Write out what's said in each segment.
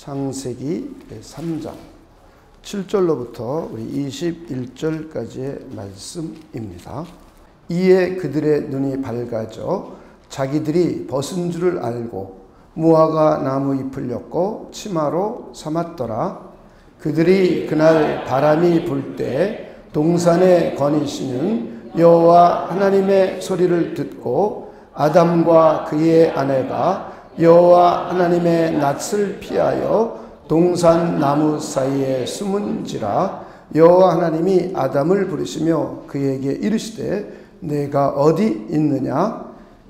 창세기 3장 7절로부터 우리 21절까지의 말씀입니다. 이에 그들의 눈이 밝아져 자기들이 벗은 줄을 알고 무화과 나무 잎을 엮고 치마로 삼았더라. 그들이 그날 바람이 불 때 동산에 거니시는 여호와 하나님의 소리를 듣고 아담과 그의 아내가 여호와 하나님의 낯을 피하여 동산 나무 사이에 숨은지라. 여호와 하나님이 아담을 부르시며 그에게 이르시되 내가 어디 있느냐?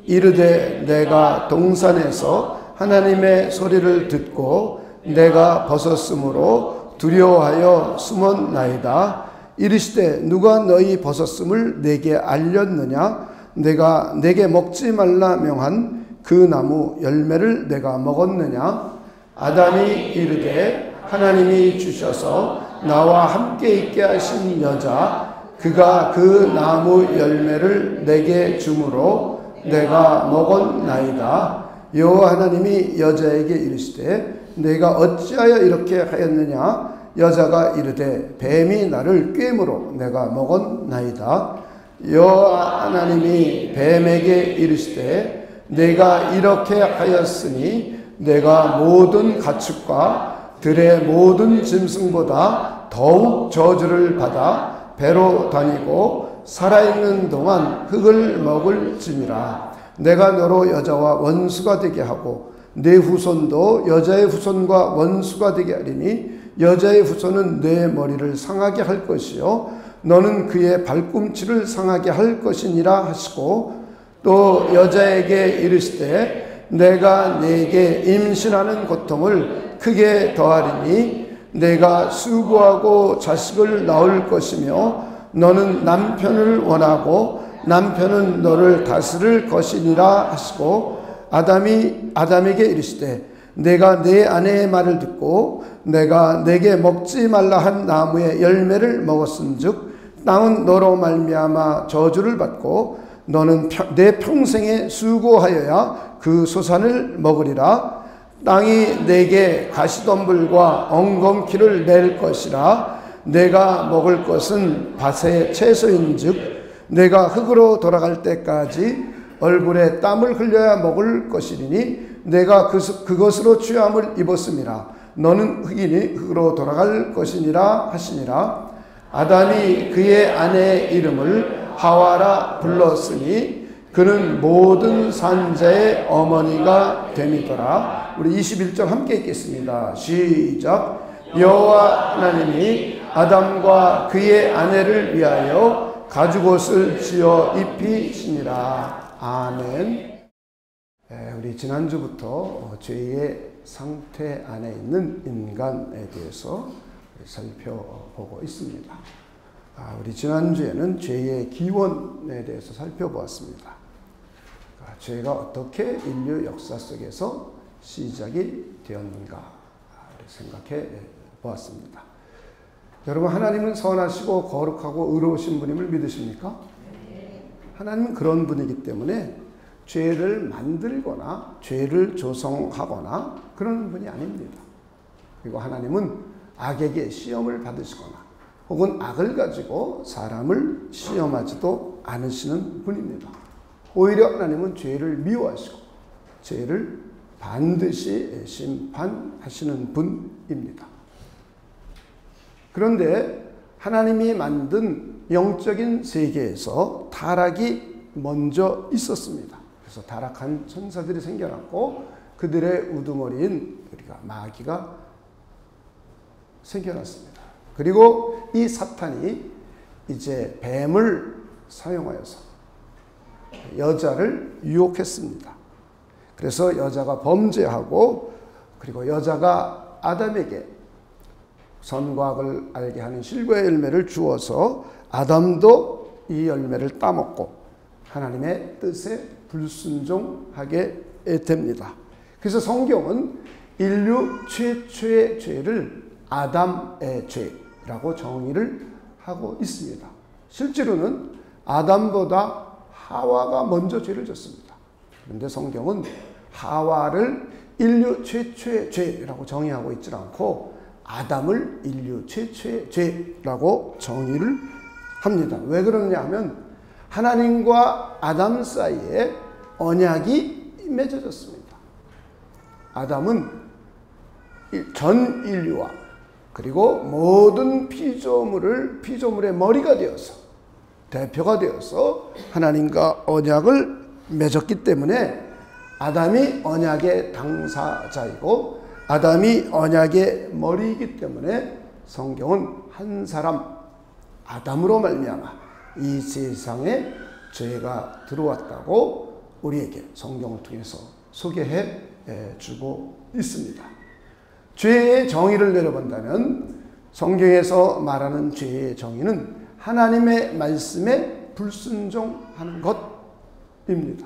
이르되 내가 동산에서 하나님의 소리를 듣고 내가 벗었으므로 두려워하여 숨었나이다. 이르시되 누가 너희 벗었음을 내게 알렸느냐? 내가 내게 먹지 말라 명한 그 나무 열매를 내가 먹었느냐? 아담이 이르되 하나님이 주셔서 나와 함께 있게 하신 여자 그가 그 나무 열매를 내게 주므로 내가 먹었나이다. 여호와 하나님이 여자에게 이르시되 내가 어찌하여 이렇게 하였느냐? 여자가 이르되 뱀이 나를 꿰므로 내가 먹었나이다. 여호와 하나님이 뱀에게 이르시되 내가 이렇게 하였으니 내가 모든 가축과 들의 모든 짐승보다 더욱 저주를 받아 배로 다니고 살아있는 동안 흙을 먹을지니라. 내가 너로 여자와 원수가 되게 하고 내 후손도 여자의 후손과 원수가 되게 하리니 여자의 후손은 내 머리를 상하게 할 것이요 너는 그의 발꿈치를 상하게 할 것이니라 하시고 또 여자에게 이르시되 내가 네게 임신하는 고통을 크게 더하리니 내가 수고하고 자식을 낳을 것이며 너는 남편을 원하고 남편은 너를 다스릴 것이니라 하시고 아담에게 이르시되 내가 내 아내의 말을 듣고 내가 내게 먹지 말라 한 나무의 열매를 먹었은즉 땅은 너로 말미암아 저주를 받고 너는 내 평생에 수고하여야 그 소산을 먹으리라. 땅이 내게 가시덤불과 엉겅퀴를 낼 것이라. 내가 먹을 것은 밭의 채소인즉 내가 흙으로 돌아갈 때까지 얼굴에 땀을 흘려야 먹을 것이리니 내가 그것으로 취함을 입었음이라. 너는 흙이니 흙으로 돌아갈 것이니라 하시니라. 아담이 그의 아내의 이름을 하와라 불렀으니 그는 모든 산자의 어머니가 됨이더라. 우리 21절 함께 읽겠습니다. 시작. 여호와 하나님이 아담과 그의 아내를 위하여 가죽옷을 지어 입히시니라. 아멘. 우리 지난주부터 죄의 상태 안에 있는 인간에 대해서 살펴보고 있습니다. 우리 지난주에는 죄의 기원에 대해서 살펴보았습니다. 죄가 어떻게 인류 역사 속에서 시작이 되었는가 생각해 보았습니다. 여러분, 하나님은 선하시고 거룩하고 의로우신 분임을 믿으십니까? 하나님은 그런 분이기 때문에 죄를 만들거나 죄를 조성하거나 그런 분이 아닙니다. 그리고 하나님은 악에게 시험을 받으시거나 혹은 악을 가지고 사람을 시험하지도 않으시는 분입니다. 오히려 하나님은 죄를 미워하시고 죄를 반드시 심판하시는 분입니다. 그런데 하나님이 만든 영적인 세계에서 타락이 먼저 있었습니다. 그래서 타락한 천사들이 생겨났고 그들의 우두머리인 마귀가 생겨났습니다. 그리고 이 사탄이 이제 뱀을 사용하여서 여자를 유혹했습니다. 그래서 여자가 범죄하고 그리고 여자가 아담에게 선과 악을 알게 하는 실과의 열매를 주어서 아담도 이 열매를 따먹고 하나님의 뜻에 불순종하게 됩니다. 그래서 성경은 인류 최초의 죄를 아담의 죄라고 정의를 하고 있습니다. 실제로는 아담보다 하와가 먼저 죄를 졌습니다. 그런데 성경은 하와를 인류 최초의 죄라고 정의하고 있지 않고 아담을 인류 최초의 죄라고 정의를 합니다. 왜 그러냐 하면 하나님과 아담 사이에 언약이 맺어졌습니다. 아담은 전 인류와 그리고 모든 피조물의 머리가 되어서 대표가 되어서 하나님과 언약을 맺었기 때문에 아담이 언약의 당사자이고 아담이 언약의 머리이기 때문에 성경은 한 사람 아담으로 말미암아 이 세상에 죄가 들어왔다고 우리에게 성경을 통해서 소개해 주고 있습니다. 죄의 정의를 내려본다면 성경에서 말하는 죄의 정의는 하나님의 말씀에 불순종하는 것입니다.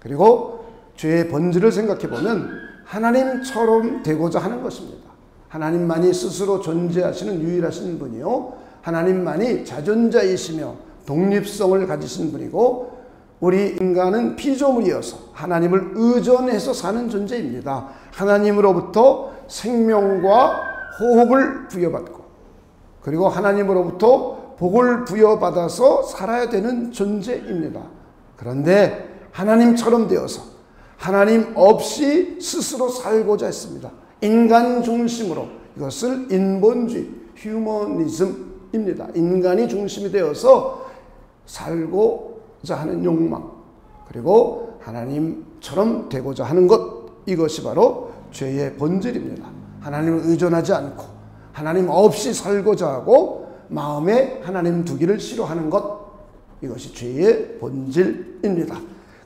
그리고 죄의 본질을 생각해 보면 하나님처럼 되고자 하는 것입니다. 하나님만이 스스로 존재하시는 유일하신 분이요, 하나님만이 자존자이시며 독립성을 가지신 분이고 우리 인간은 피조물이어서 하나님을 의존해서 사는 존재입니다. 하나님으로부터 생명과 호흡을 부여받고 그리고 하나님으로부터 복을 부여받아서 살아야 되는 존재입니다. 그런데 하나님처럼 되어서 하나님 없이 스스로 살고자 했습니다. 인간 중심으로, 이것을 인본주의, 휴머니즘입니다. 인간이 중심이 되어서 살고자 하는 욕망, 그리고 하나님처럼 되고자 하는 것, 이것이 바로 죄의 본질입니다. 하나님을 의존하지 않고 하나님 없이 살고자 하고 마음에 하나님 두기를 싫어하는 것, 이것이 죄의 본질입니다.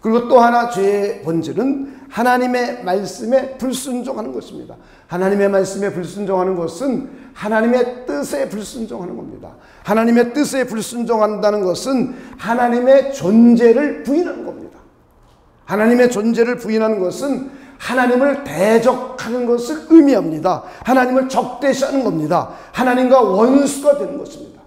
그리고 또 하나 죄의 본질은 하나님의 말씀에 불순종하는 것입니다. 하나님의 말씀에 불순종하는 것은 하나님의 뜻에 불순종하는 겁니다. 하나님의 뜻에 불순종한다는 것은 하나님의 존재를 부인하는 겁니다. 하나님의 존재를 부인하는 것은 하나님을 대적하는 것을 의미합니다. 하나님을 적대시하는 겁니다. 하나님과 원수가 되는 것입니다.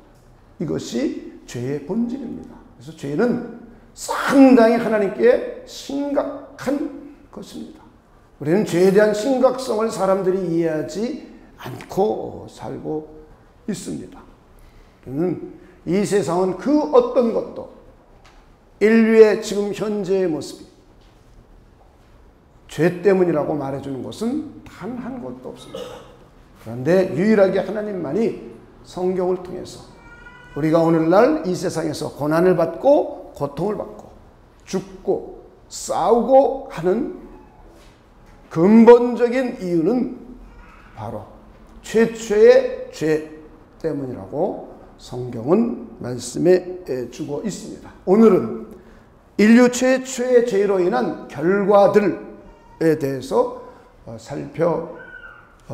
이것이 죄의 본질입니다. 그래서 죄는 상당히 하나님께 심각한 것입니다. 우리는 죄에 대한 심각성을 사람들이 이해하지 않고 살고 있습니다. 이 세상은 그 어떤 것도 인류의 지금 현재의 모습이 죄 때문이라고 말해주는 것은 단 한 것도 없습니다. 그런데 유일하게 하나님만이 성경을 통해서 우리가 오늘날 이 세상에서 고난을 받고 고통을 받고 죽고 싸우고 하는 근본적인 이유는 바로 최초의 죄 때문이라고 성경은 말씀해 주고 있습니다. 오늘은 인류 최초의 죄로 인한 결과들에 대해서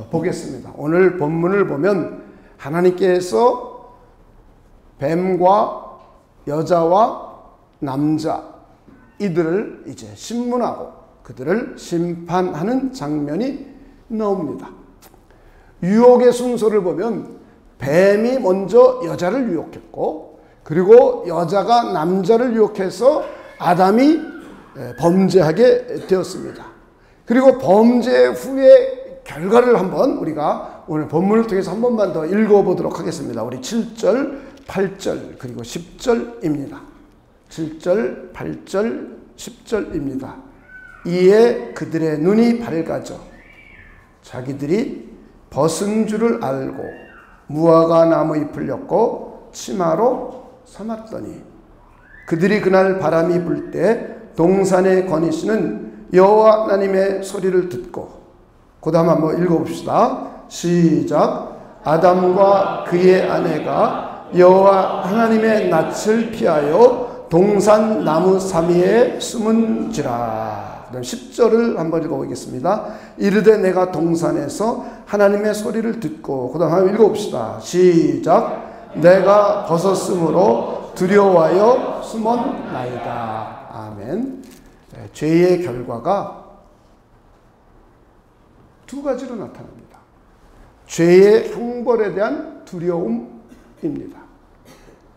살펴보겠습니다. 오늘 본문을 보면 하나님께서 뱀과 여자와 남자 이들을 이제 심문하고 그들을 심판하는 장면이 나옵니다. 유혹의 순서를 보면 뱀이 먼저 여자를 유혹했고 그리고 여자가 남자를 유혹해서 아담이 범죄하게 되었습니다. 그리고 범죄 후의 결과를 한번 우리가 오늘 본문을 통해서 한 번만 더 읽어보도록 하겠습니다. 우리 7절, 8절 그리고 10절입니다. 7절, 8절, 10절입니다. 이에 그들의 눈이 밝아져 자기들이 벗은 줄을 알고 무화과 나무 잎을 엮고 치마로 삼았더니 그들이 그날 바람이 불 때 동산에 거니시는 여호와 하나님의 소리를 듣고, 그 다음 한번 읽어봅시다. 시작. 아담과 그의 아내가 여호와 하나님의 낯을 피하여 동산 나무 사미에 숨은지라. 그다음 10절을 한번 읽어보겠습니다. 이르되 내가 동산에서 하나님의 소리를 듣고, 그 다음 한번 읽어봅시다. 시작. 내가 벗었으므로 두려워하여 숨었나이다. 아멘. 죄의 결과가 두 가지로 나타납니다. 죄의 형벌에 대한 두려움입니다.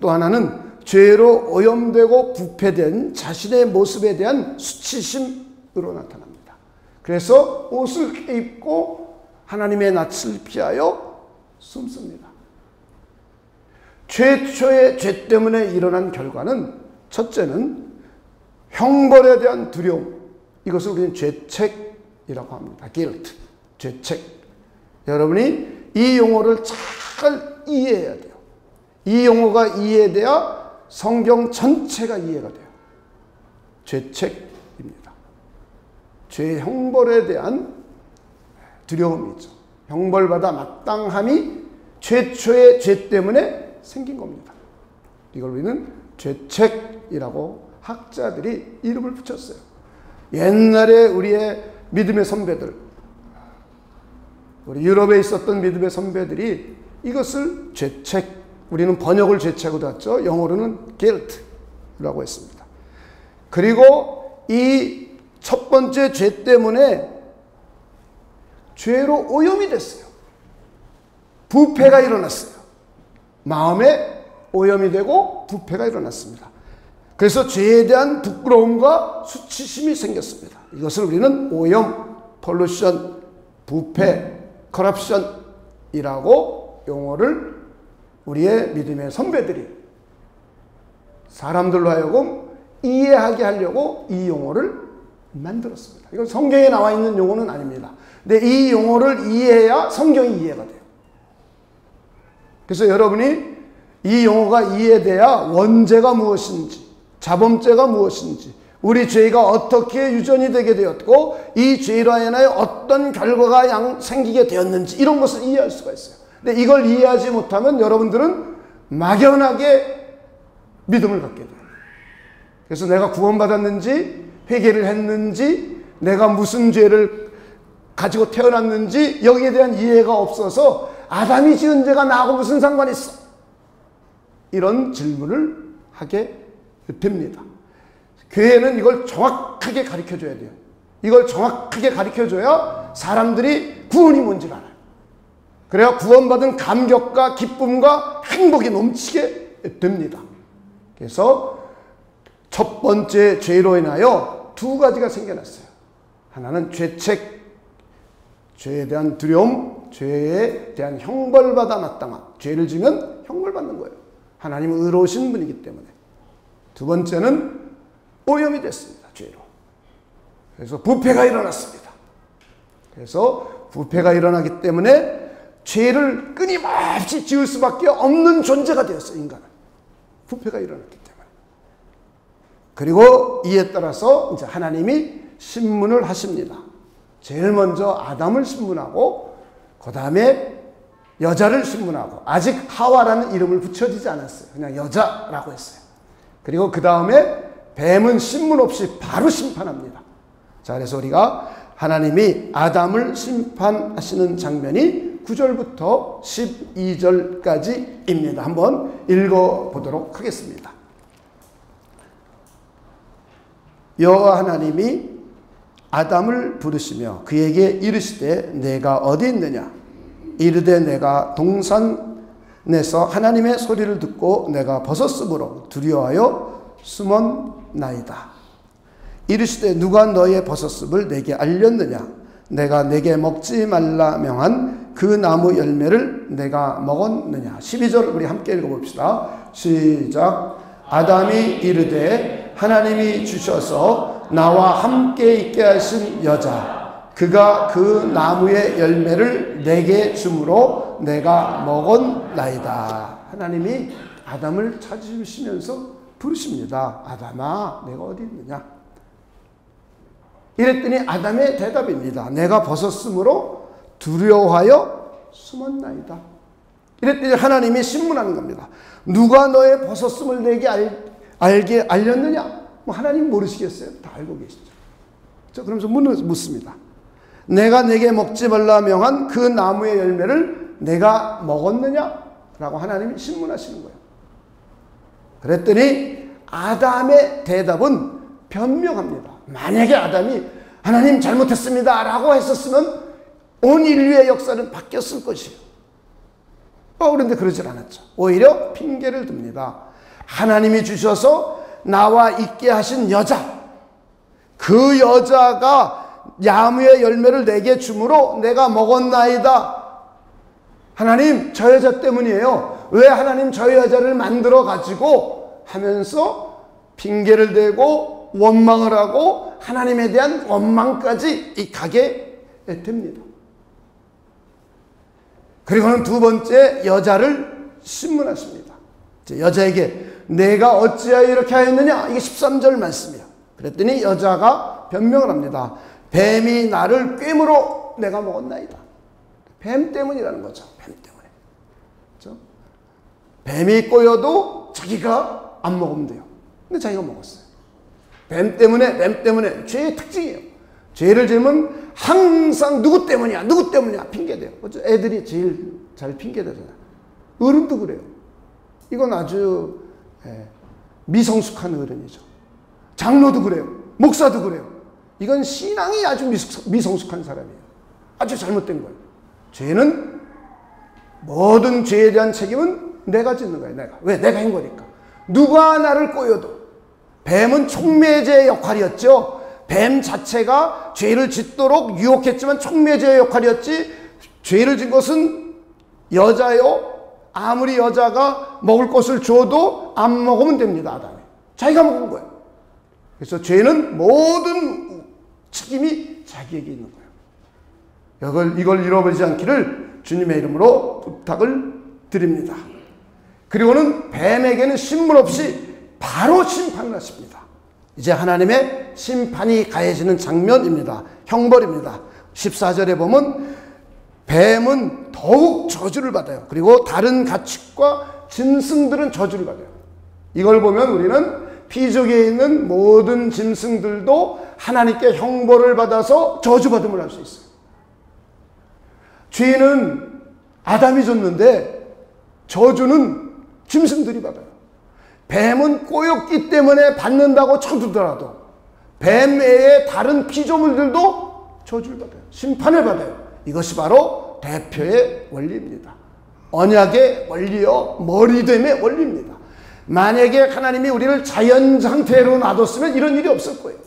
또 하나는 죄로 오염되고 부패된 자신의 모습에 대한 수치심으로 나타납니다. 그래서 옷을 입고 하나님의 낯을 피하여 숨습니다. 최초의 죄 때문에 일어난 결과는 첫째는 형벌에 대한 두려움. 이것을 우리는 죄책이라고 합니다. guilt, 죄책. 여러분이 이 용어를 잘 이해해야 돼요. 이 용어가 이해돼야 성경 전체가 이해가 돼요. 죄책입니다. 죄의 형벌에 대한 두려움이죠. 형벌받아 마땅함이 최초의 죄 때문에 생긴 겁니다. 이걸 우리는 죄책이라고 학자들이 이름을 붙였어요. 옛날에 우리의 믿음의 선배들, 우리 유럽에 있었던 믿음의 선배들이 이것을 죄책, 우리는 번역을 죄책으로 했죠. 영어로는 guilt라고 했습니다. 그리고 이 첫 번째 죄 때문에 죄로 오염이 됐어요. 부패가 일어났어요. 마음에 오염이 되고 부패가 일어났습니다. 그래서 죄에 대한 부끄러움과 수치심이 생겼습니다. 이것을 우리는 오염, 폴루션, 부패, 커럽션이라고 용어를 우리의 믿음의 선배들이 사람들로 하여금 이해하게 하려고 이 용어를 만들었습니다. 이건 성경에 나와 있는 용어는 아닙니다. 근데 이 용어를 이해해야 성경이 이해가 돼요. 그래서 여러분이 이 용어가 이해돼야 원죄가 무엇인지, 자범죄가 무엇인지, 우리 죄가 어떻게 유전이 되게 되었고 이 죄로 인하여 어떤 결과가 생기게 되었는지 이런 것을 이해할 수가 있어요. 근데 이걸 이해하지 못하면 여러분들은 막연하게 믿음을 갖게 돼요. 그래서 내가 구원받았는지, 회개를 했는지, 내가 무슨 죄를 가지고 태어났는지 여기에 대한 이해가 없어서 아담이 지은 죄가 나하고 무슨 상관이 있어? 이런 질문을 하게 됩니다. 교회는 이걸 정확하게 가르쳐줘야 돼요. 이걸 정확하게 가르쳐줘야 사람들이 구원이 뭔지를 알아요. 그래야 구원받은 감격과 기쁨과 행복이 넘치게 됩니다. 그래서 첫 번째 죄로 인하여 두 가지가 생겨났어요. 하나는 죄책, 죄에 대한 두려움, 죄에 대한 형벌받아 마땅함. 죄를 지면 형벌받는 거예요. 하나님은 의로우신 분이기 때문에. 두 번째는 오염이 됐습니다. 죄로. 그래서 부패가 일어났습니다. 그래서 부패가 일어나기 때문에 죄를 끊임없이 지을 수밖에 없는 존재가 되었어요. 인간은. 부패가 일어났기 때문에. 그리고 이에 따라서 이제 하나님이 신문을 하십니다. 제일 먼저 아담을 신문하고 그 다음에 여자를 신문하고, 아직 하와라는 이름을 붙여지지 않았어요. 그냥 여자라고 했어요. 그리고 그 다음에 뱀은 신문 없이 바로 심판합니다. 자, 그래서 우리가 하나님이 아담을 심판하시는 장면이 9절부터 12절까지입니다. 한번 읽어보도록 하겠습니다. 여호와 하나님이 아담을 부르시며 그에게 이르시되 내가 어디 있느냐? 이르되 내가 동산에서 하나님의 소리를 듣고 내가 벗었으므로 두려워하여 숨었나이다. 이르시되 누가 너의 벗었음을 내게 알렸느냐? 내가 내게 먹지 말라 명한 그 나무 열매를 내가 먹었느냐? 12절 우리 함께 읽어봅시다. 시작. 아담이 이르되 하나님이 주셔서 나와 함께 있게 하신 여자, 그가 그 나무의 열매를 내게 주므로 내가 먹었나이다. 하나님이 아담을 찾으시면서 부르십니다. 아담아, 내가 어디 있느냐? 이랬더니 아담의 대답입니다. 내가 벗었으므로 두려워하여 숨었나이다. 이랬더니 하나님이 신문하는 겁니다. 누가 너의 벗었음을 내게 알게 알렸느냐? 뭐 하나님 모르시겠어요? 다 알고 계시죠. 그러면서 묻습니다. 내가 내게 먹지 말라 명한 그 나무의 열매를 내가 먹었느냐? 라고 하나님이 신문하시는 거예요. 그랬더니 아담의 대답은 변명합니다. 만약에 아담이 하나님 잘못했습니다 라고 했었으면 온 인류의 역사는 바뀌었을 것이에요. 그런데 그러질 않았죠. 오히려 핑계를 듭니다. 하나님이 주셔서 나와 있게 하신 여자, 그 여자가 나무의 열매를 내게 주므로 내가 먹었나이다. 하나님, 저 여자 때문이에요. 왜 하나님 저 여자를 만들어 가지고 하면서 핑계를 대고 원망을 하고 하나님에 대한 원망까지 가게 됩니다. 그리고는 두 번째, 여자를 신문하십니다. 여자에게 내가 어찌하여 이렇게 하였느냐? 이게 13절 말씀이에요. 그랬더니 여자가 변명을 합니다. 뱀이 나를 꿰물어 내가 먹었나이다. 뱀 때문이라는 거죠. 뱀 때문에. 그렇죠? 뱀이 꼬여도 자기가 안 먹으면 돼요. 근데 자기가 먹었어요. 뱀 때문에 죄의 특징이에요. 죄를 지으면 항상 누구 때문이야 핑계대요. 애들이 제일 잘 핑계대잖아요. 어른도 그래요. 이건 아주 미성숙한 어른이죠. 장로도 그래요. 목사도 그래요. 이건 신앙이 아주 미성숙한 사람이에요. 아주 잘못된 거예요. 죄는, 모든 죄에 대한 책임은 내가 짓는 거예요. 왜? 내가 한 거니까. 누가 나를 꼬여도. 뱀은 촉매제의 역할이었죠. 뱀 자체가 죄를 짓도록 유혹했지만 촉매제의 역할이었지, 죄를 짓 것은 여자요. 아무리 여자가 먹을 것을 줘도 안 먹으면 됩니다. 아담이. 자기가 먹은 거예요. 그래서 죄는 모든 책임이 자기에게 있는 거예요. 이걸 잃어버리지 않기를 주님의 이름으로 부탁을 드립니다. 그리고는 뱀에게는 신문 없이 바로 심판을 하십니다. 이제 하나님의 심판이 가해지는 장면입니다. 형벌입니다. 14절에 보면 뱀은 더욱 저주를 받아요. 그리고 다른 가축과 짐승들은 저주를 받아요. 이걸 보면 우리는 피조계에 있는 모든 짐승들도 하나님께 형벌을 받아서 저주받음을 할 수 있어요. 죄는 아담이 줬는데 저주는 짐승들이 받아요. 뱀은 꼬였기 때문에 받는다고 쳐두더라도 뱀 외에 다른 피조물들도 저주를 받아요. 심판을 받아요. 이것이 바로 대표의 원리입니다. 언약의 원리요, 머리됨의 원리입니다. 만약에 하나님이 우리를 자연 상태로 놔뒀으면 이런 일이 없을 거예요.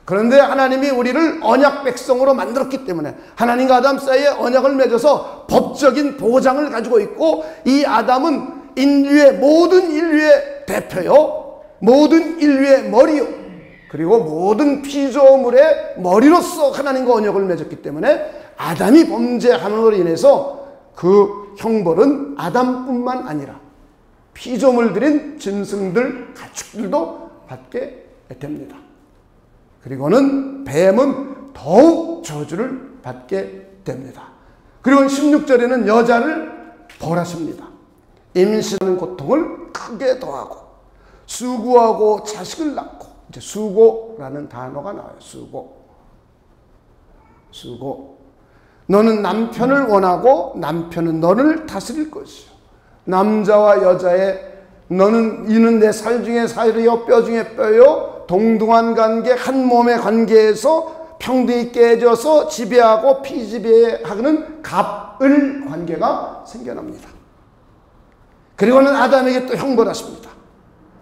그런데 하나님이 우리를 언약 백성으로 만들었기 때문에 하나님과 아담 사이에 언약을 맺어서 법적인 보장을 가지고 있고, 이 아담은 모든 인류의 대표요, 모든 인류의 머리요, 그리고 모든 피조물의 머리로서 하나님과 언약을 맺었기 때문에 아담이 범죄함으로 인해서 그 형벌은 아담뿐만 아니라 피조물들인 짐승들, 가축들도 받게 됩니다. 그리고는 뱀은 더욱 저주를 받게 됩니다. 그리고 16절에는 여자를 벌하십니다. 임신하는 고통을 크게 더하고 수고하고 자식을 낳고, 이제 수고라는 단어가 나와요. 수고. 너는 남편을 원하고 남편은 너를 다스릴 것이요. 남자와 여자의 이는 내 살 중에 살이요 뼈 중에 뼈요, 동등한 관계, 한 몸의 관계에서 평등히 깨져서 지배하고 피지배하는 갑을 관계가 생겨납니다. 그리고는 아담에게 또 형벌하십니다.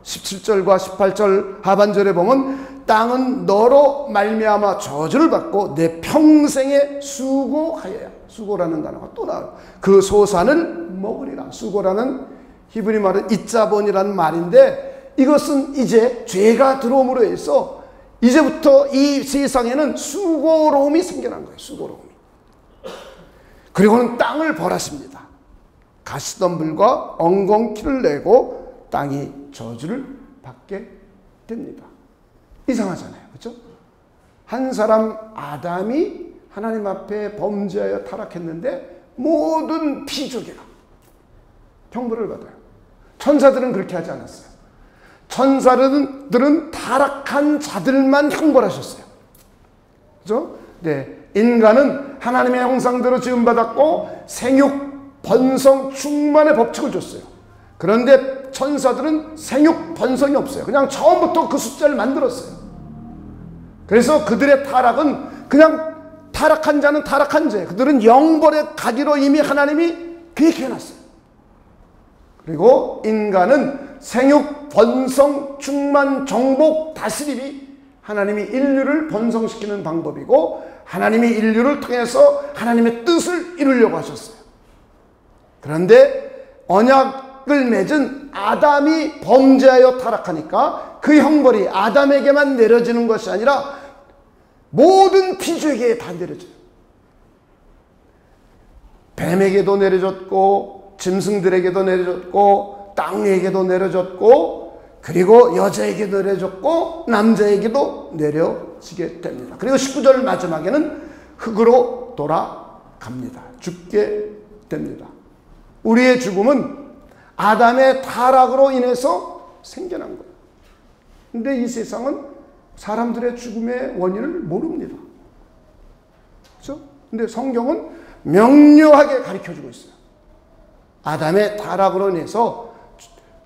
17절과 18절 하반절에 보면 땅은 너로 말미암아 저주를 받고 내 평생에 수고하여야, 수고라는 단어가 또 나와요. 그 소산을 먹으리라. 수고라는 히브리 말은 이자본이라는 말인데, 이것은 이제 죄가 들어옴으로 해서 이제부터 이 세상에는 수고로움이 생겨난 거예요. 수고로움이. 그리고는 땅을 벌하십니다. 가시덤불과 엉겅퀴를 내고 땅이 저주를 받게 됩니다. 이상하잖아요. 그렇죠? 한 사람 아담이 하나님 앞에 범죄하여 타락했는데 모든 피조계가 형벌을 받아요. 천사들은 그렇게 하지 않았어요. 천사들은 타락한 자들만 형벌하셨어요. 그렇죠? 네. 인간은 하나님의 형상대로 지음받았고 생육, 번성, 충만의 법칙을 줬어요. 그런데 천사들은 생육, 번성이 없어요. 그냥 처음부터 그 숫자를 만들었어요. 그래서 그들의 타락은 그냥 타락한 자는 타락한 죄, 그들은 영벌에 가기로 이미 하나님이 계획해놨어요. 그리고 인간은 생육, 번성, 충만, 정복, 다스림이 하나님이 인류를 번성시키는 방법이고, 하나님이 인류를 통해서 하나님의 뜻을 이루려고 하셨어요. 그런데 언약을 맺은 아담이 범죄하여 타락하니까 그 형벌이 아담에게만 내려지는 것이 아니라 모든 피조에게 다 내려져요. 뱀에게도 내려졌고 짐승들에게도 내려졌고 땅에게도 내려졌고 그리고 여자에게도 내려졌고 남자에게도 내려지게 됩니다. 그리고 19절 마지막에는 흙으로 돌아갑니다. 죽게 됩니다. 우리의 죽음은 아담의 타락으로 인해서 생겨난 거예요. 근데 이 세상은 사람들의 죽음의 원인을 모릅니다. 그렇죠? 근데 성경은 명료하게 가르쳐주고 있어요. 아담의 타락으로 인해서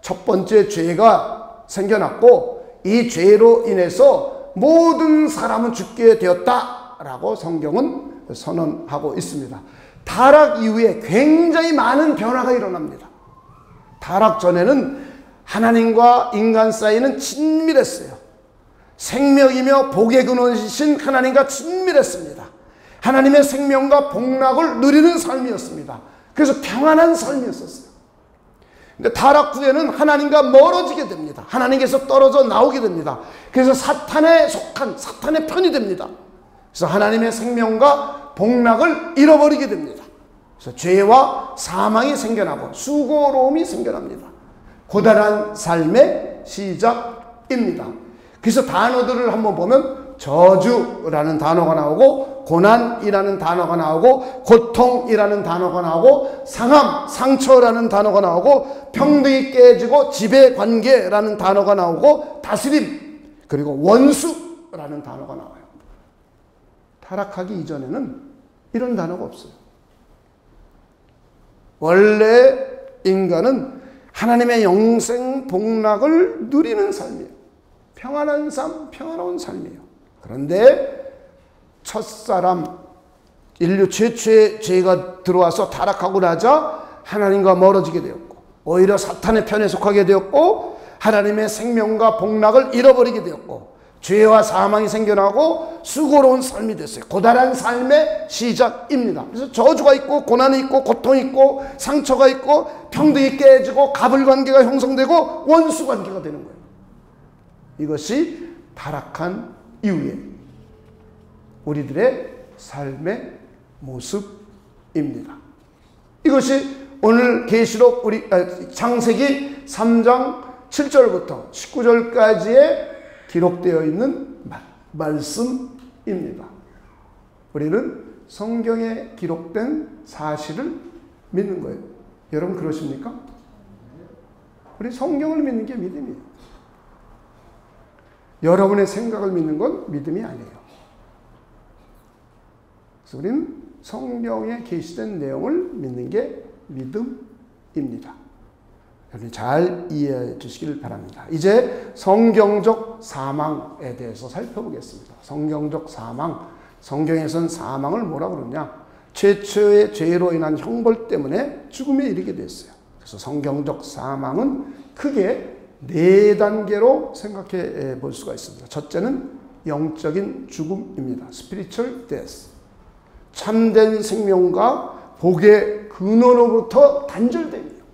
첫 번째 죄가 생겨났고 이 죄로 인해서 모든 사람은 죽게 되었다라고 성경은 선언하고 있습니다. 타락 이후에 굉장히 많은 변화가 일어납니다. 타락 전에는 하나님과 인간 사이는 친밀했어요. 생명이며 복의 근원이신 하나님과 친밀했습니다. 하나님의 생명과 복락을 누리는 삶이었습니다. 그래서 평안한 삶이었었어요. 근데 타락 후에는 하나님과 멀어지게 됩니다. 하나님께서 떨어져 나오게 됩니다. 그래서 사탄에 속한 사탄의 편이 됩니다. 그래서 하나님의 생명과 복락을 잃어버리게 됩니다. 그래서 죄와 사망이 생겨나고 수고로움이 생겨납니다. 고단한 삶의 시작입니다. 그래서 단어들을 한번 보면 저주라는 단어가 나오고 고난이라는 단어가 나오고 고통이라는 단어가 나오고 상함, 상처라는 단어가 나오고 평등이 깨지고 지배관계라는 단어가 나오고 다스림 그리고 원수라는 단어가 나와요. 타락하기 이전에는 이런 단어가 없어요. 원래 인간은 하나님의 영생 복락을 누리는 삶이에요. 평안한 삶, 평안한 삶이에요. 그런데 첫사람 인류 최초의 죄가 들어와서 타락하고 나자 하나님과 멀어지게 되었고 오히려 사탄의 편에 속하게 되었고 하나님의 생명과 복락을 잃어버리게 되었고 죄와 사망이 생겨나고 수고로운 삶이 됐어요. 고단한 삶의 시작입니다. 그래서 저주가 있고 고난이 있고 고통이 있고 상처가 있고 평등이 깨지고 가불관계가 형성되고 원수관계가 되는 거예요. 이것이 타락한 이후에 우리들의 삶의 모습입니다. 이것이 오늘 계시록 창세기 3장 7절부터 19절까지의 기록되어 있는 말씀입니다. 우리는 성경에 기록된 사실을 믿는 거예요. 여러분 그러십니까? 우리 성경을 믿는 게 믿음이에요. 여러분의 생각을 믿는 건 믿음이 아니에요. 그래서 우리는 성경에 게시된 내용을 믿는 게 믿음입니다. 여러분 잘 이해해 주시길 바랍니다. 이제 성경적 사망에 대해서 살펴보겠습니다. 성경적 사망. 성경에서는 사망을 뭐라고 그러냐? 최초의 죄로 인한 형벌 때문에 죽음에 이르게 됐어요. 그래서 성경적 사망은 크게 네 단계로 생각해 볼 수가 있습니다. 첫째는 영적인 죽음입니다. Spiritual death. 참된 생명과 복의 근원으로부터 단절됩니다.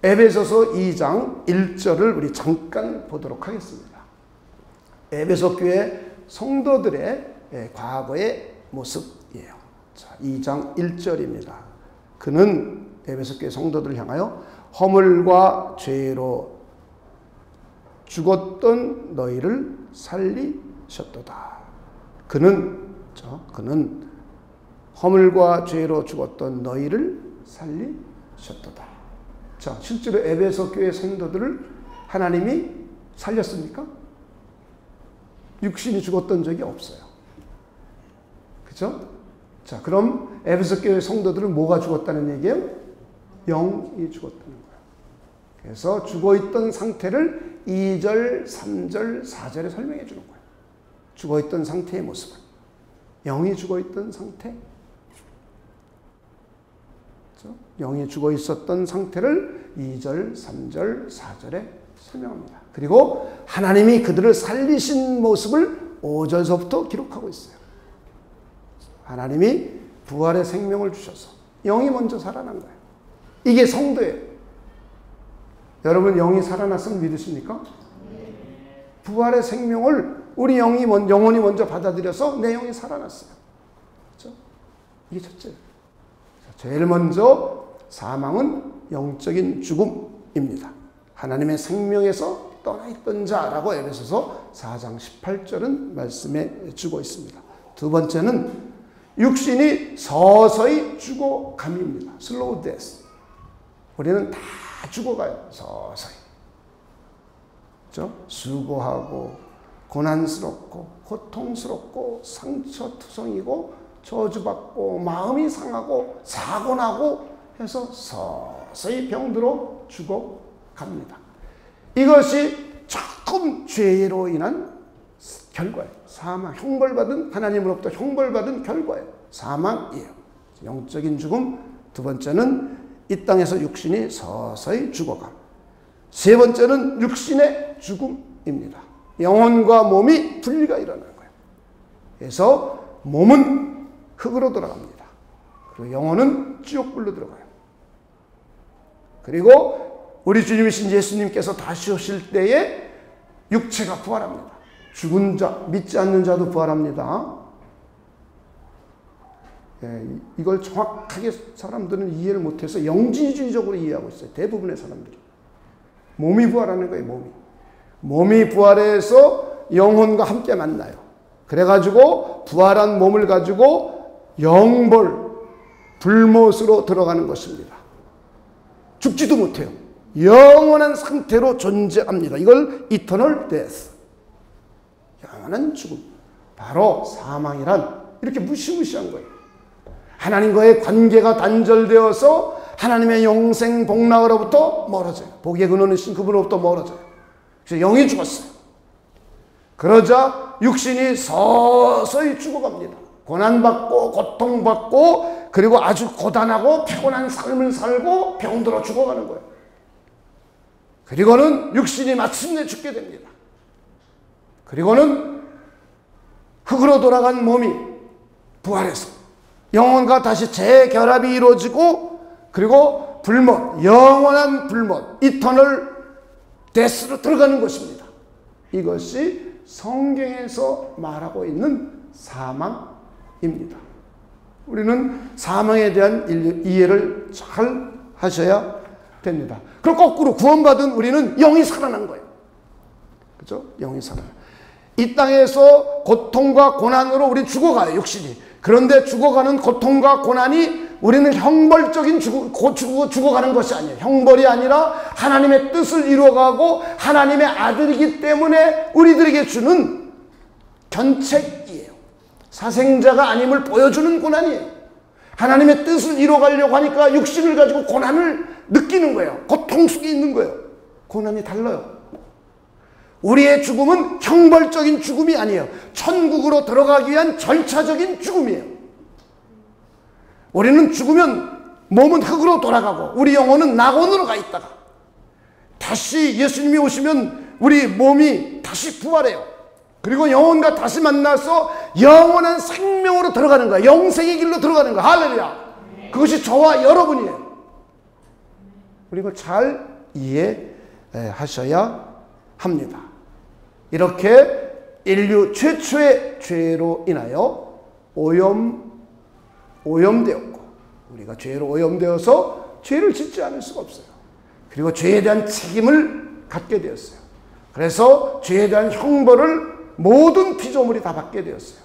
에베소서 2장 1절을 우리 잠깐 보도록 하겠습니다. 에베소 교회 성도들의 과거의 모습이에요. 자, 2장 1절입니다. 그는 에베소 교회 성도들을 향하여 허물과 죄로 죽었던 너희를 살리셨도다. 그는 허물과 죄로 죽었던 너희를 살리셨도다. 자, 실제로 에베소 교회 성도들을 하나님이 살렸습니까? 육신이 죽었던 적이 없어요. 그죠? 자, 그럼 에베소 교회 성도들은 뭐가 죽었다는 얘기예요? 영이 죽었다는 거예요. 그래서 죽어있던 상태를 2절, 3절, 4절에 설명해 주는 거예요. 죽어있던 상태의 모습을. 영이 죽어있던 상태. 그렇죠? 영이 죽어있었던 상태를 2절, 3절, 4절에 설명합니다. 그리고 하나님이 그들을 살리신 모습을 5절서부터 기록하고 있어요. 하나님이 부활의 생명을 주셔서 영이 먼저 살아난 거예요. 이게 성도예요. 여러분 영이 살아났으면 믿으십니까? 부활의 생명을 우리 영혼이 먼저 받아들여서 내 영이 살아났어요. 그렇죠? 이게 첫째예요. 제일 먼저 사망은 영적인 죽음입니다. 하나님의 생명에서 떠나있던 자라고 에베소서 4장 18절은 말씀해 주고 있습니다. 두 번째는 육신이 서서히 죽어감입니다. 슬로우 데스. 우리는 다 죽어가요. 서서히. 그렇죠? 수고하고 고난스럽고 고통스럽고 상처투성이고 저주받고 마음이 상하고 사고나고 해서 서서히 병들어 죽어갑니다. 이것이 조금 죄로 인한 결과예요. 사망, 형벌받은, 하나님으로부터 형벌받은 결과예요. 사망이에요. 영적인 죽음. 두 번째는 이 땅에서 육신이 서서히 죽어감. 세 번째는 육신의 죽음입니다. 영혼과 몸이 분리가 일어나는 거예요. 그래서 몸은 흙으로 돌아갑니다. 그리고 영혼은 지옥불로 들어가요. 그리고 우리 주님이신 예수님께서 다시 오실 때에 육체가 부활합니다. 죽은 자, 믿지 않는 자도 부활합니다. 예, 이걸 정확하게 사람들은 이해를 못해서 영지주의적으로 이해하고 있어요. 대부분의 사람들이. 몸이 부활하는 거예요. 몸이 부활해서 영혼과 함께 만나요. 그래가지고 부활한 몸을 가지고 영벌, 불못으로 들어가는 것입니다. 죽지도 못해요. 영원한 상태로 존재합니다. 이걸 이터널 데스. 영원한 죽음. 바로 사망이란 이렇게 무시무시한 거예요. 하나님과의 관계가 단절되어서 하나님의 영생 복락으로부터 멀어져요. 복의 근원이신 그분으로부터 멀어져요. 그래서 영이 죽었어요. 그러자 육신이 서서히 죽어갑니다. 고난받고 고통받고 그리고 아주 고단하고 피곤한 삶을 살고 병들어 죽어가는 거예요. 그리고는 육신이 마침내 죽게 됩니다. 그리고는 흙으로 돌아간 몸이 부활해서 영혼과 다시 재결합이 이루어지고 그리고 불못, 영원한 불못, 이터널 데스로 들어가는 것입니다. 이것이 성경에서 말하고 있는 사망입니다. 우리는 사망에 대한 이해를 잘 하셔야 됩니다. 그럼 거꾸로 구원받은 우리는 영이 살아난 거예요. 그죠? 영이 살아난. 이 땅에서 고통과 고난으로 우리 죽어가요, 육신이. 그런데 죽어가는 고통과 고난이 우리는 형벌적인 죽어가는 것이 아니에요. 형벌이 아니라 하나님의 뜻을 이루어가고 하나님의 아들이기 때문에 우리들에게 주는 견책이에요. 사생자가 아님을 보여주는 고난이에요. 하나님의 뜻을 이루어가려고 하니까 육신을 가지고 고난을 느끼는 거예요. 고통 속에 있는 거예요. 고난이 달라요. 우리의 죽음은 형벌적인 죽음이 아니에요. 천국으로 들어가기 위한 절차적인 죽음이에요. 우리는 죽으면 몸은 흙으로 돌아가고 우리 영혼은 낙원으로 가 있다가 다시 예수님이 오시면 우리 몸이 다시 부활해요. 그리고 영혼과 다시 만나서 영원한 생명으로 들어가는 거야. 영생의 길로 들어가는 거야. 할렐루야. 그것이 저와 여러분이에요. 우리 이걸 잘 이해하셔야 합니다. 이렇게 인류 최초의 죄로 인하여 오염되었고 우리가 죄로 오염되어서 죄를 짓지 않을 수가 없어요. 그리고 죄에 대한 책임을 갖게 되었어요. 그래서 죄에 대한 형벌을 모든 피조물이 다 받게 되었어요.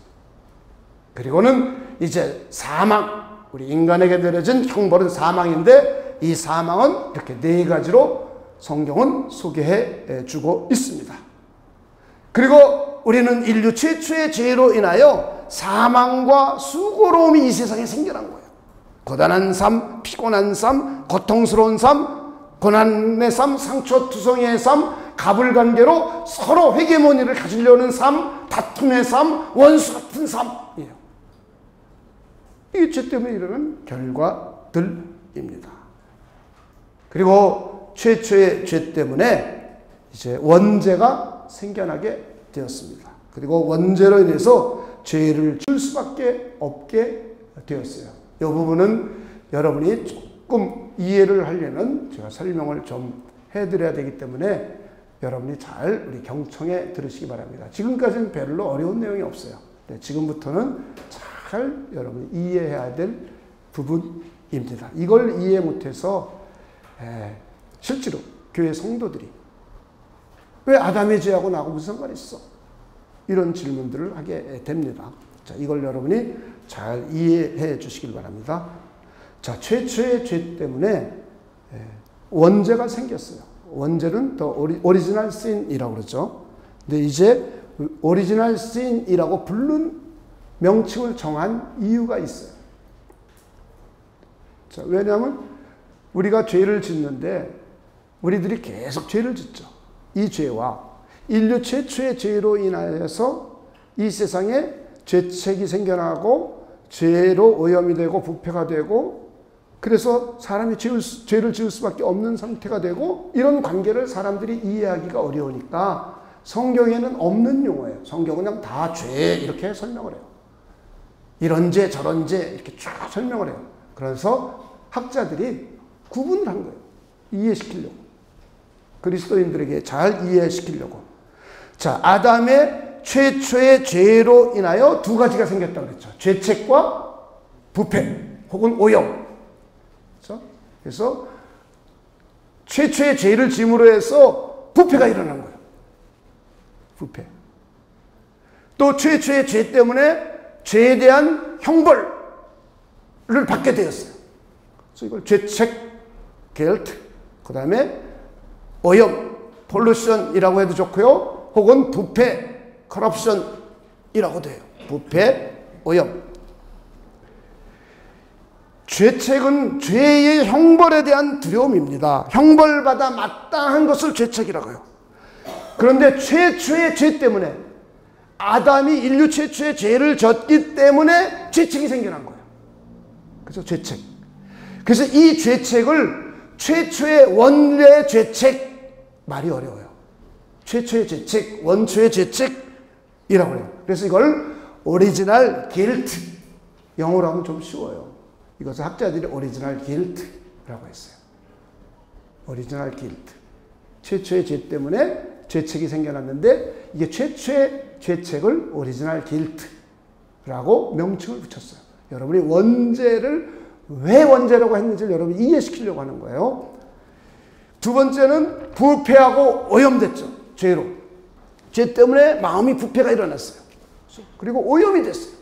그리고는 이제 사망, 우리 인간에게 내려진 형벌은 사망인데 이 사망은 이렇게 네 가지로 성경은 소개해 주고 있습니다. 그리고 우리는 인류 최초의 죄로 인하여 사망과 수고로움이 이 세상에 생겨난 거예요. 고단한 삶, 피곤한 삶, 고통스러운 삶, 고난의 삶, 상처투성이의 삶, 가불관계로 서로 회개모니를 가지려는 삶, 다툼의 삶, 원수 같은 삶이에요. 이게 죄 때문에 일어난 결과들입니다. 그리고 최초의 죄 때문에 이제 원죄가 생겨나게 되었습니다. 그리고 원죄로 인해서 죄를 질 수밖에 없게 되었어요. 이 부분은 여러분이 조금 이해를 하려면 제가 설명을 좀 해드려야 되기 때문에 여러분이 잘 우리 경청에 들으시기 바랍니다. 지금까지는 별로 어려운 내용이 없어요. 지금부터는 잘 여러분이 이해해야 될 부분입니다. 이걸 이해 못해서 실제로 교회 성도들이 왜 아담의 죄하고 나하고 무슨 상관이 있어? 이런 질문들을 하게 됩니다. 자, 이걸 여러분이 잘 이해해 주시길 바랍니다. 자, 최초의 죄 때문에 원죄가 생겼어요. 원죄는 더 오리지널 신이라고 그러죠. 근데 이제 오리지널 신이라고 부른 명칭을 정한 이유가 있어요. 자, 왜냐하면 우리가 죄를 짓는데 우리들이 계속 죄를 짓죠. 이 죄와 인류 최초의 죄로 인하여서 이 세상에 죄책이 생겨나고 죄로 오염이 되고 부패가 되고 그래서 사람이 죄를 지을 수밖에 없는 상태가 되고 이런 관계를 사람들이 이해하기가 어려우니까 성경에는 없는 용어예요. 성경은 그냥 다 죄 이렇게 설명을 해요. 이런 죄 저런 죄 이렇게 쫙 설명을 해요. 그래서 학자들이 구분을 한 거예요. 이해시키려고. 그리스도인들에게 잘 이해시키려고. 자, 아담의 최초의 죄로 인하여 두 가지가 생겼다고 그랬죠. 죄책과 부패 혹은 오염. 그래서 최초의 죄를 짐으로 해서 부패가 일어난 거예요. 부패. 또 최초의 죄 때문에 죄에 대한 형벌을 받게 되었어요. 그래서 이걸 죄책, guilt, 그 다음에 오염, pollution이라고 해도 좋고요. 혹은 부패, corruption이라고도 해요. 부패, 오염. 죄책은 죄의 형벌에 대한 두려움입니다. 형벌받아 마땅한 것을 죄책이라고 해요. 그런데 최초의 죄 때문에 아담이 인류 최초의 죄를 졌기 때문에 죄책이 생겨난 거예요. 그래서 죄책. 그래서 이 죄책을 최초의 원래의 죄책, 말이 어려워요. 최초의 죄책, 원초의 죄책이라고 해요. 그래서 이걸 오리지널 guilt, 영어로 하면 좀 쉬워요. 이것을 학자들이 오리지널 guilt라고 했어요. 오리지널 guilt. 최초의 죄 때문에 죄책이 생겨났는데 이게 최초의 죄책을 오리지널 guilt라고 명칭을 붙였어요. 여러분이 원죄를 왜 원죄라고 했는지를 여러분이 이해시키려고 하는 거예요. 두 번째는 부패하고 오염됐죠. 죄로. 죄 때문에 마음이 부패가 일어났어요. 그리고 오염이 됐어요.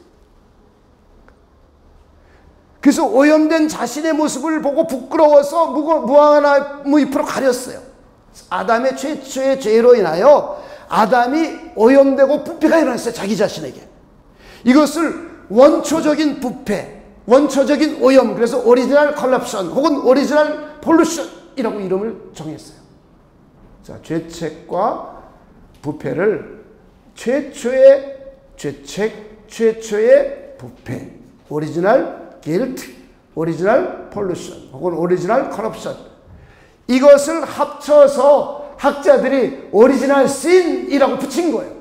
그래서 오염된 자신의 모습을 보고 부끄러워서 무화과나무 잎으로 가렸어요. 아담의 최초의 죄로 인하여 아담이 오염되고 부패가 일어났어요. 자기 자신에게. 이것을 원초적인 부패, 원초적인 오염, 그래서 오리지널 컬럽션 혹은 오리지널 폴루션이라고 이름을 정했어요. 자, 죄책과 부패를 최초의 죄책, 최초의 부패, 오리지널 guilt, 오리지널 폴루션 혹은 오리지널 corruption, 이것을 합쳐서 학자들이 오리지널 sin이라고 붙인 거예요.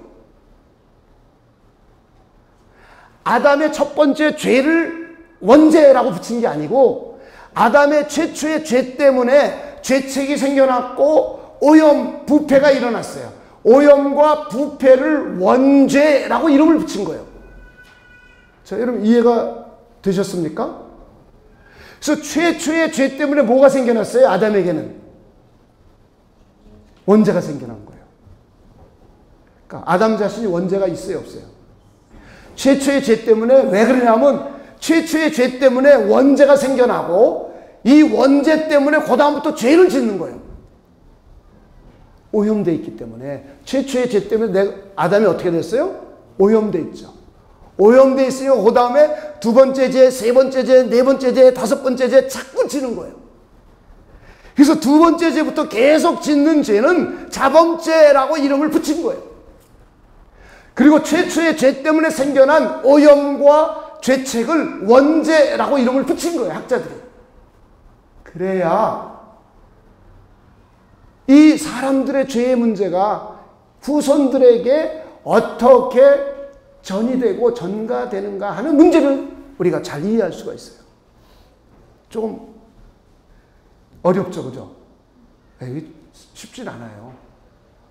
아담의 첫 번째 죄를 원죄라고 붙인 게 아니고 아담의 최초의 죄 때문에 죄책이 생겨났고 오염, 부패가 일어났어요. 오염과 부패를 원죄라고 이름을 붙인 거예요. 자, 여러분 이해가 되셨습니까? 그래서 최초의 죄 때문에 뭐가 생겨났어요? 아담에게는 원죄가 생겨난 거예요. 그러니까 아담 자신이 원죄가 있어요, 없어요? 최초의 죄 때문에 왜 그러냐면 최초의 죄 때문에 원죄가 생겨나고 이 원죄 때문에 그 다음부터 죄를 짓는 거예요. 오염되어 있기 때문에 최초의 죄 때문에 아담이 어떻게 됐어요? 오염되어 있죠. 오염되어 있으니까 그 다음에 두 번째 죄, 세 번째 죄, 네 번째 죄, 다섯 번째 죄 자꾸 지는 거예요. 그래서 두 번째 죄부터 계속 짓는 죄는 자범죄라고 이름을 붙인 거예요. 그리고 최초의 죄 때문에 생겨난 오염과 죄책을 원죄라고 이름을 붙인 거예요, 학자들이. 그래야 이 사람들의 죄의 문제가 후손들에게 어떻게 전이되고 전가되는가 하는 문제를 우리가 잘 이해할 수가 있어요. 조금 어렵죠, 그죠? 쉽진 않아요.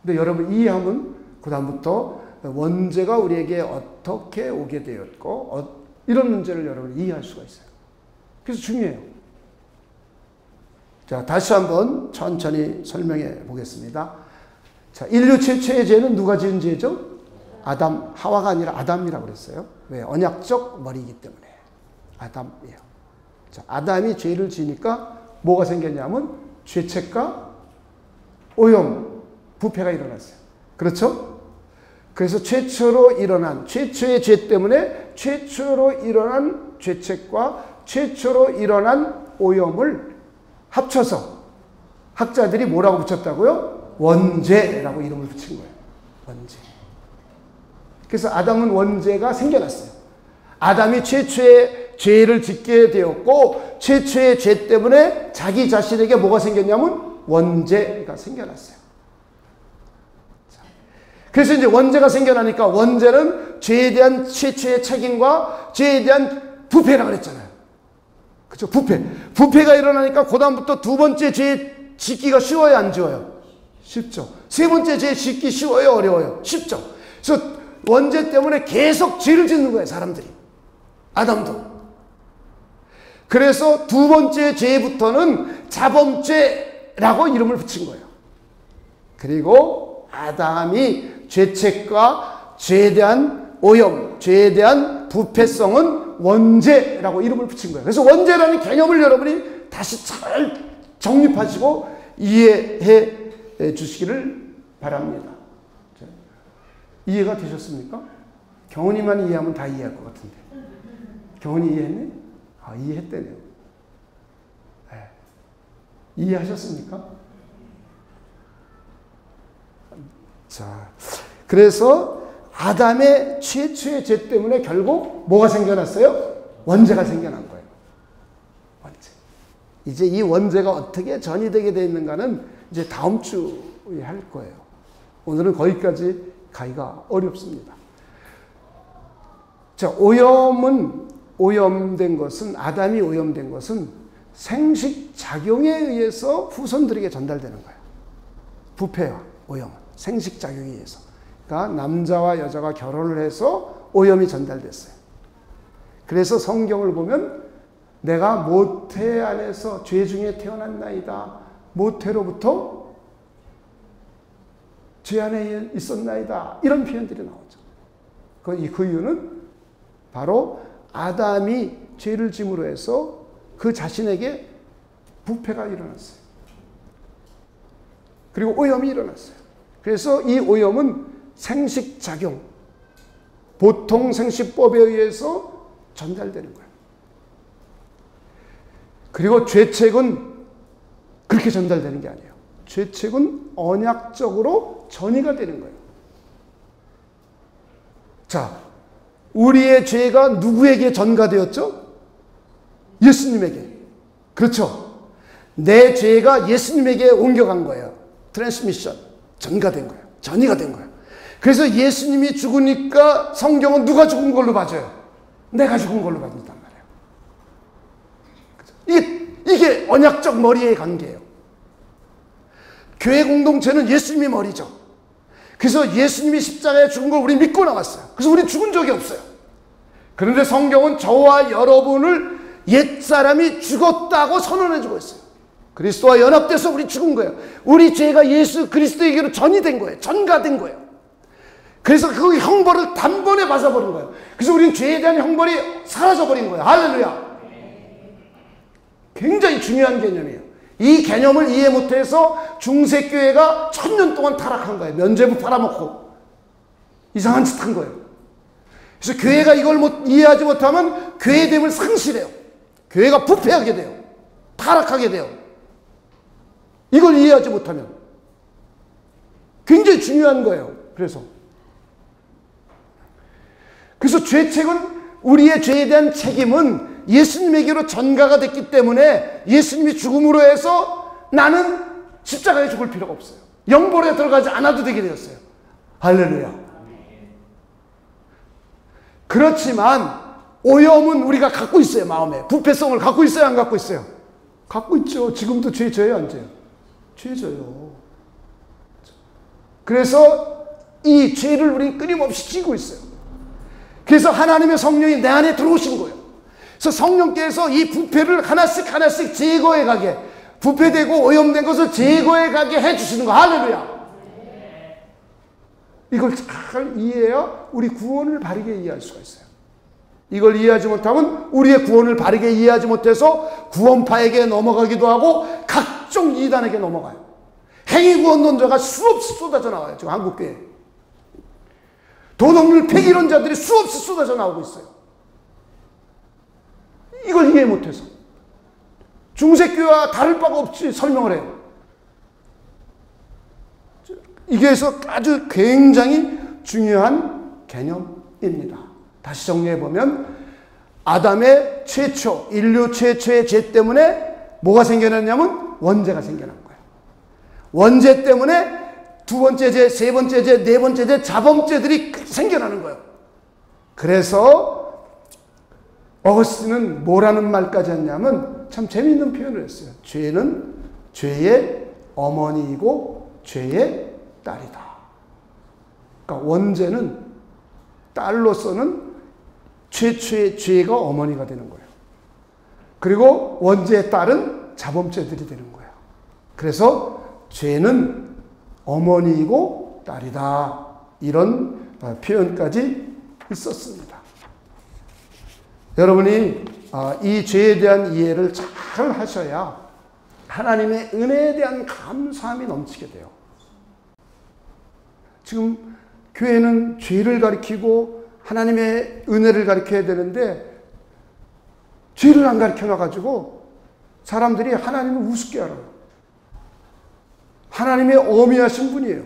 근데 여러분 이해하면 그 다음부터 원죄가 우리에게 어떻게 오게 되었고 이런 문제를 여러분이 이해할 수가 있어요. 그래서 중요해요. 자, 다시 한번 천천히 설명해 보겠습니다. 자, 인류 최초의 죄는 누가 지은 죄죠? 아담, 하와가 아니라 아담이라고 그랬어요. 왜? 언약적 머리이기 때문에. 아담이에요. 자, 아담이 죄를 지으니까 뭐가 생겼냐면 죄책과 오염, 부패가 일어났어요. 그렇죠? 그래서 최초로 일어난, 최초의 죄 때문에 최초로 일어난 죄책과 최초로 일어난 오염을 합쳐서 학자들이 뭐라고 붙였다고요? 원죄라고 이름을 붙인 거예요. 원죄. 그래서 아담은 원죄가 생겨났어요. 아담이 최초의 죄를 짓게 되었고 최초의 죄 때문에 자기 자신에게 뭐가 생겼냐면 원죄가 생겨났어요. 그래서 이제 원죄가 생겨나니까 원죄는 죄에 대한 최초의 책임과 죄에 대한 부패라고 그랬잖아요. 그렇죠? 부패가 일어나니까 그 다음부터 두 번째 죄 짓기가 쉬워요, 안 쉬워요? 쉽죠. 세 번째 죄 짓기 쉬워요, 어려워요? 쉽죠. 그래서 원죄 때문에 계속 죄를 짓는 거예요, 사람들이. 아담도. 그래서 두 번째 죄부터는 자범죄라고 이름을 붙인 거예요. 그리고 아담이 죄책과 죄에 대한 오염, 죄에 대한 부패성은 원죄라고 이름을 붙인 거예요. 그래서 원죄라는 개념을 여러분이 다시 잘 정립하시고 이해해 주시기를 바랍니다. 이해가 되셨습니까? 경훈이만 이해하면 다 이해할 것 같은데. 경훈이 이해했네? 아, 이해했대네요. 네. 이해하셨습니까? 자, 그래서 아담의 최초의 죄 때문에 결국 뭐가 생겨났어요? 원죄가 생겨난 거예요. 원죄. 이제 이 원죄가 어떻게 전이되게 되어 있는가는 이제 다음 주에 할 거예요. 오늘은 거기까지 가기가 어렵습니다. 자, 오염된 것은, 아담이 오염된 것은 생식작용에 의해서 후손들에게 전달되는 거예요. 부패와 오염은 생식작용에 의해서. 그러니까 남자와 여자가 결혼을 해서 오염이 전달됐어요. 그래서 성경을 보면 내가 모태 안에서 죄 중에 태어났나이다. 모태로부터 죄 안에 있었나이다. 이런 표현들이 나오죠. 그 이유는 바로 아담이 죄를 짐으로 해서 그 자신에게 부패가 일어났어요. 그리고 오염이 일어났어요. 그래서 이 오염은 생식작용, 보통 생식법에 의해서 전달되는 거예요. 그리고 죄책은 그렇게 전달되는 게 아니에요. 죄책은 언약적으로 전이가 되는 거예요. 자, 우리의 죄가 누구에게 전가되었죠? 예수님에게. 그렇죠? 내 죄가 예수님에게 옮겨간 거예요. 트랜스미션, 전가된 거예요. 전이가 된 거예요. 그래서 예수님이 죽으니까 성경은 누가 죽은 걸로 봐줘요? 내가 죽은 걸로 봐준단 말이에요. 이게 언약적 머리의 관계예요. 교회 공동체는 예수님이 머리죠. 그래서 예수님이 십자가에 죽은 걸 우리 믿고 나왔어요. 그래서 우리 죽은 적이 없어요. 그런데 성경은 저와 여러분을 옛사람이 죽었다고 선언해주고 있어요. 그리스도와 연합돼서 우리 죽은 거예요. 우리 죄가 예수 그리스도에게로 전이된 거예요. 전가된 거예요. 그래서 그 형벌을 단번에 받아버린 거예요. 그래서 우리는 죄에 대한 형벌이 사라져버린 거예요. 할렐루야. 굉장히 중요한 개념이에요. 이 개념을 이해 못해서 중세교회가 1000년 동안 타락한 거예요. 면죄부 팔아먹고 이상한 짓 한 거예요. 그래서 교회가 이걸 이해하지 못하면 교회됨을 상실해요. 교회가 부패하게 돼요. 타락하게 돼요. 이걸 이해하지 못하면 굉장히 중요한 거예요. 그래서 죄책은, 우리의 죄에 대한 책임은 예수님에게로 전가가 됐기 때문에 예수님이 죽음으로 해서 나는 십자가에 죽을 필요가 없어요. 영벌에 들어가지 않아도 되게 되었어요. 할렐루야. 그렇지만 오염은 우리가 갖고 있어요. 마음에 부패성을 갖고 있어요, 안 갖고 있어요? 갖고 있죠. 지금도 죄 져요, 안 져요? 죄 져요. 그래서 이 죄를 우리는 끊임없이 지고 있어요. 그래서 하나님의 성령이 내 안에 들어오신 거예요. 그래서 성령께서 이 부패를 하나씩 하나씩 제거해 가게, 부패되고 오염된 것을 제거해 가게 해주시는 거. 할렐루야. 이걸 잘 이해해야 우리 구원을 바르게 이해할 수가 있어요. 이걸 이해하지 못하면 우리의 구원을 바르게 이해하지 못해서 구원파에게 넘어가기도 하고 각종 이단에게 넘어가요. 행위구원론자가 수없이 쏟아져 나와요. 지금 한국교회에. 도덕률 폐기론자들이 수없이 쏟아져 나오고 있어요. 이걸 이해 못해서. 중세교회와 다를 바가 없이 설명을 해요. 이게 아주 굉장히 중요한 개념입니다. 다시 정리해보면 아담의 최초, 인류 최초의 죄 때문에 뭐가 생겨났냐면 원죄가 생겨난 거예요. 원죄 때문에 두 번째 죄, 세 번째 죄, 네 번째 죄, 자범죄들이 생겨나는 거예요. 그래서 어거스틴은 뭐라는 말까지 했냐면 참 재미있는 표현을 했어요. 죄는 죄의 어머니이고 죄의 딸이다. 그러니까 원죄는 딸로서는 최초의 죄가 어머니가 되는 거예요. 그리고 원죄의 딸은 자범죄들이 되는 거예요. 그래서 죄는 어머니이고 딸이다. 이런 표현까지 있었습니다. 여러분이 이 죄에 대한 이해를 잘 하셔야 하나님의 은혜에 대한 감사함이 넘치게 돼요. 지금 교회는 죄를 가리키고 하나님의 은혜를 가리켜야 되는데 죄를 안 가리켜 놔가지고 사람들이 하나님을 우습게 알아요. 하나님의 어미하신 분이에요.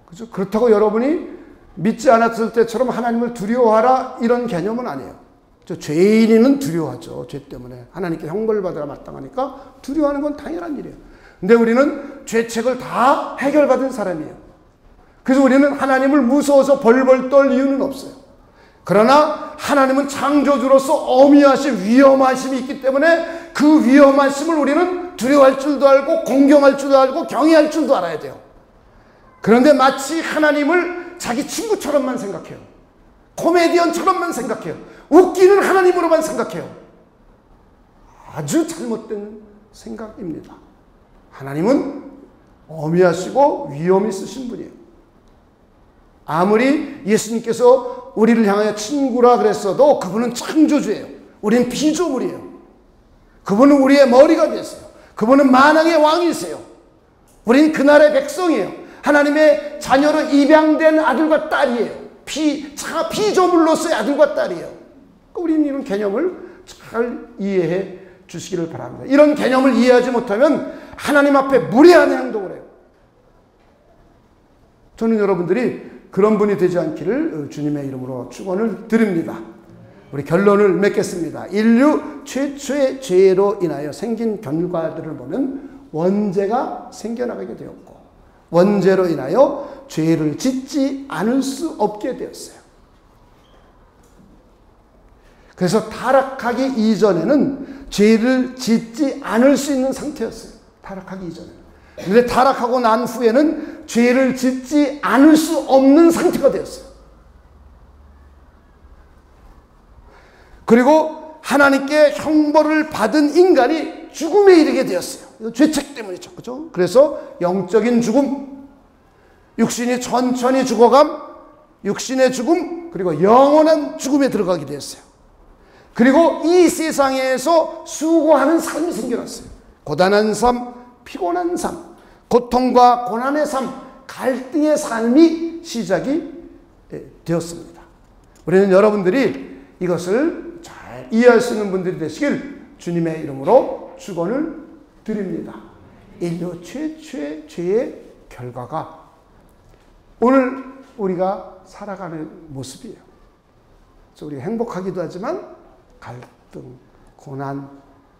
그렇죠? 그렇다고 여러분이 믿지 않았을 때처럼 하나님을 두려워하라 이런 개념은 아니에요. 죄인은 두려워하죠. 죄 때문에 하나님께 형벌을 받으라 마땅하니까 두려워하는 건 당연한 일이에요. 근데 우리는 죄책을 다 해결받은 사람이에요. 그래서 우리는 하나님을 무서워서 벌벌 떨 이유는 없어요. 그러나 하나님은 창조주로서 어미하신 위험하심이 있기 때문에 그 위험하심을 우리는 두려워할 줄도 알고 공경할 줄도 알고 경외할 줄도 알아야 돼요. 그런데 마치 하나님을 자기 친구처럼만 생각해요. 코미디언처럼만 생각해요. 웃기는 하나님으로만 생각해요. 아주 잘못된 생각입니다. 하나님은 어미하시고 위엄 있으신 분이에요. 아무리 예수님께서 우리를 향하여 친구라 그랬어도 그분은 창조주예요. 우리는 피조물이에요. 그분은 우리의 머리가 됐어요. 그분은 만왕의 왕이세요. 우리는 그날의 백성이에요. 하나님의 자녀로 입양된 아들과 딸이에요. 피조물로서의 아들과 딸이에요. 우리는 이런 개념을 잘 이해해 주시기를 바랍니다. 이런 개념을 이해하지 못하면 하나님 앞에 무례한 행동을 해요. 저는 여러분들이 그런 분이 되지 않기를 주님의 이름으로 축원을 드립니다. 우리 결론을 맺겠습니다. 인류 최초의 죄로 인하여 생긴 결과들을 보면 원죄가 생겨나가게 되었고 원죄로 인하여 죄를 짓지 않을 수 없게 되었어요. 그래서 타락하기 이전에는 죄를 짓지 않을 수 있는 상태였어요. 타락하기 이전에는. 그런데 타락하고 난 후에는 죄를 짓지 않을 수 없는 상태가 되었어요. 그리고 하나님께 형벌을 받은 인간이 죽음에 이르게 되었어요. 죄책 때문이죠. 그렇죠? 그래서 영적인 죽음, 육신이 천천히 죽어감, 육신의 죽음, 그리고 영원한 죽음에 들어가게 되었어요. 그리고 이 세상에서 수고하는 삶이 생겨났어요. 고단한 삶, 피곤한 삶, 고통과 고난의 삶, 갈등의 삶이 시작이 되었습니다. 우리는 여러분들이 이것을 잘 이해할 수 있는 분들이 되시길 주님의 이름으로 축원을 드립니다. 인류 최초의 죄의 결과가 오늘 우리가 살아가는 모습이에요. 그래서 우리가 행복하기도 하지만 갈등, 고난,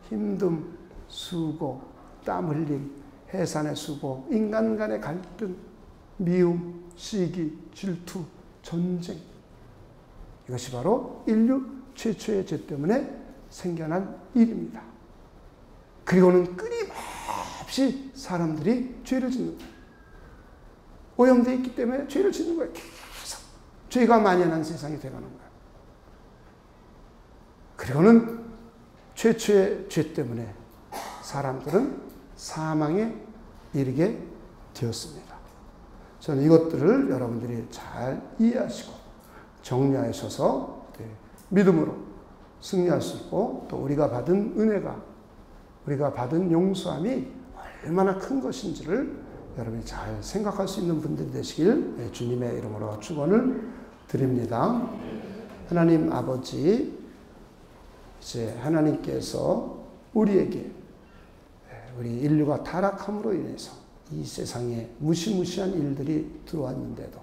힘듦, 수고, 땀 흘림, 해산의 수고, 인간 간의 갈등, 미움, 시기, 질투, 전쟁, 이것이 바로 인류 최초의 죄 때문에 생겨난 일입니다. 그리고는 끊임없이 사람들이 죄를 짓는 거예요. 오염되어 있기 때문에 죄를 짓는 거예요. 계속 죄가 만연한 세상이 되어가는 거예요. 그리고는 최초의 죄 때문에 사람들은 사망에 이르게 되었습니다. 저는 이것들을 여러분들이 잘 이해하시고 정리하셔서 믿음으로 승리할 수 있고, 또 우리가 받은 은혜가, 우리가 받은 용서함이 얼마나 큰 것인지를 여러분이 잘 생각할 수 있는 분들이 되시길 주님의 이름으로 축원을 드립니다. 하나님 아버지, 이제 하나님께서 우리에게, 우리 인류가 타락함으로 인해서 이 세상에 무시무시한 일들이 들어왔는데도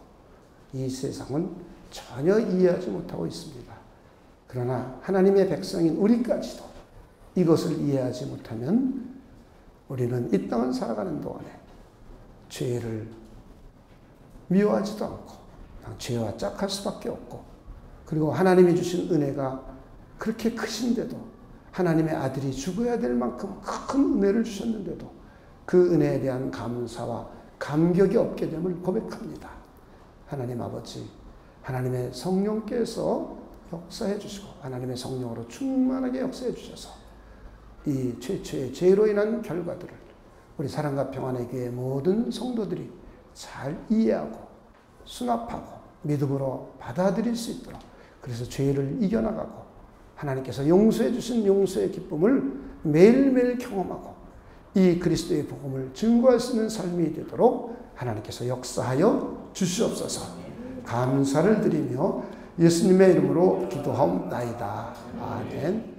이 세상은 전혀 이해하지 못하고 있습니다. 그러나 하나님의 백성인 우리까지도 이것을 이해하지 못하면 우리는 이 땅을 살아가는 동안에 죄를 미워하지도 않고 죄와 짝할 수밖에 없고, 그리고 하나님이 주신 은혜가 그렇게 크신데도, 하나님의 아들이 죽어야 될 만큼 큰 은혜를 주셨는데도 그 은혜에 대한 감사와 감격이 없게 됨을 고백합니다. 하나님 아버지, 하나님의 성령께서 역사해 주시고 하나님의 성령으로 충만하게 역사해 주셔서 이 최초의 죄로 인한 결과들을 우리 사랑과 평안의 교회 모든 성도들이 잘 이해하고 수납하고 믿음으로 받아들일 수 있도록, 그래서 죄를 이겨나가고 하나님께서 용서해 주신 용서의 기쁨을 매일매일 경험하고 이 그리스도의 복음을 증거할 수 있는 삶이 되도록 하나님께서 역사하여 주시옵소서. 감사를 드리며 예수님의 이름으로 기도하옵나이다. 아멘.